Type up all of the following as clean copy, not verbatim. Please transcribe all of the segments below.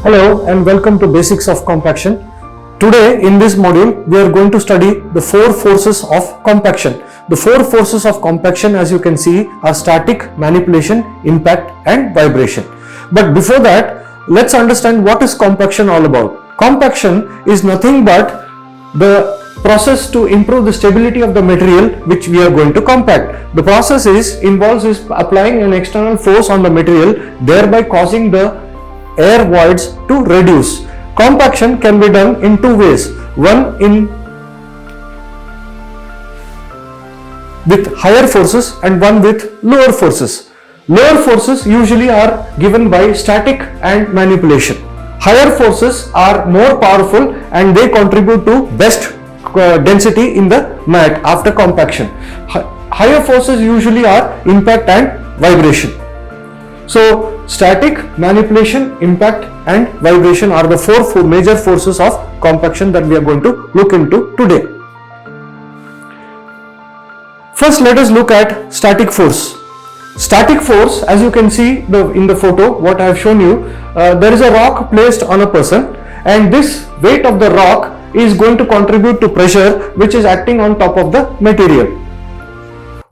Hello and welcome to Basics of Compaction. Today in this module we are going to study the four forces of compaction. The four forces of compaction, as you can see, are static, manipulation, impact and vibration. But before that, let's understand what is compaction all about. Compaction is nothing but the process to improve the stability of the material which we are going to compact. The process involves applying an external force on the material, thereby causing the air voids to reduce. Compaction can be done in two ways. One with higher forces and one with lower forces. Lower forces usually are given by static and manipulation. Higher forces are more powerful and they contribute to best density in the mat after compaction. Higher forces usually are impact and vibration. So static, manipulation, impact and vibration are the four major forces of compaction that we are going to look into today. First, let us look at static force. Static force, as you can see in the photo what I have shown you, there is a rock placed on a person and this weight of the rock is going to contribute to pressure which is acting on top of the material.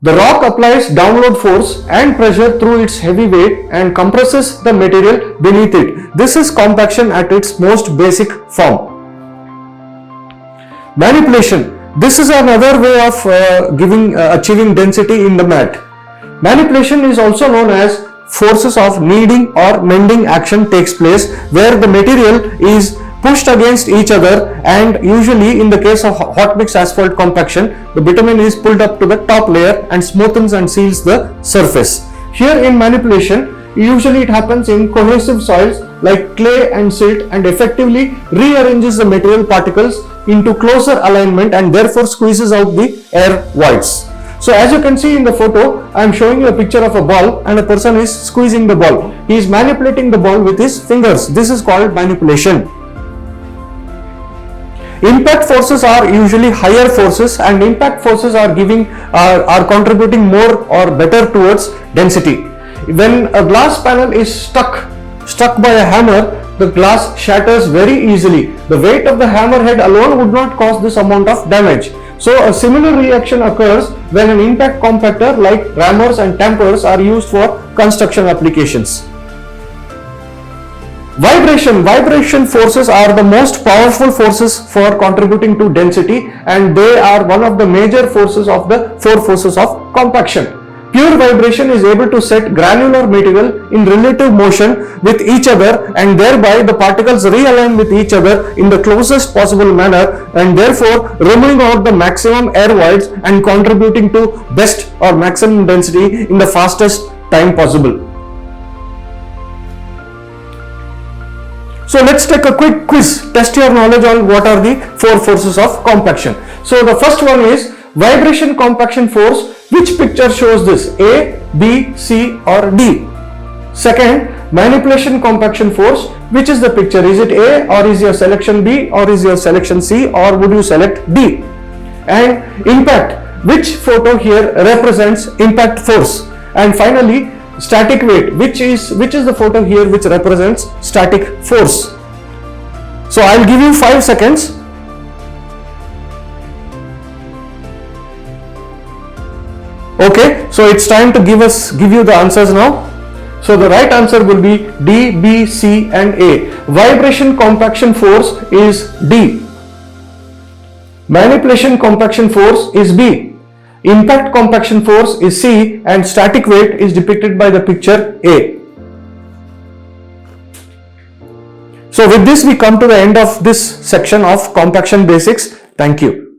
The rock applies downward force and pressure through its heavy weight and compresses the material beneath it. This is compaction at its most basic form. Manipulation. This is another way of achieving density in the mat. Manipulation is also known as forces of kneading or mending action takes place where the material is pushed against each other, and usually in the case of hot mix asphalt compaction, the bitumen is pulled up to the top layer and smoothens and seals the surface. Here in manipulation, usually it happens in cohesive soils like clay and silt and effectively rearranges the material particles into closer alignment and therefore squeezes out the air voids. So as you can see in the photo, I am showing you a picture of a ball and a person is squeezing the ball. He is manipulating the ball with his fingers. This is called manipulation. Impact forces are usually higher forces and impact forces are contributing more or better towards density. When a glass panel is struck by a hammer, the glass shatters very easily. The weight of the hammer head alone would not cause this amount of damage. So a similar reaction occurs when an impact compactor like rammers and tampers are used for construction applications. Vibration forces are the most powerful forces for contributing to density and they are one of the major forces of the four forces of compaction. Pure vibration is able to set granular material in relative motion with each other and thereby the particles realign with each other in the closest possible manner and therefore removing out the maximum air voids and contributing to best or maximum density in the fastest time possible. So let's take a quick quiz, test your knowledge on what are the four forces of compaction. So the first one is vibration compaction force. Which picture shows this? A, B, C or D? Second, manipulation compaction force. Which is the picture? Is it A or is your selection B or is your selection C or would you select D? And impact. Which photo here represents impact force? And finally, static weight, which is the photo here which represents static force. So I'll give you 5 seconds. Okay, so it's time to give you the answers now. So the right answer will be D, B, C and A. Vibration compaction force is D. Manipulation compaction force is B. Impact compaction force is C and static weight is depicted by the picture A. So with this we come to the end of this section of compaction basics. Thank you.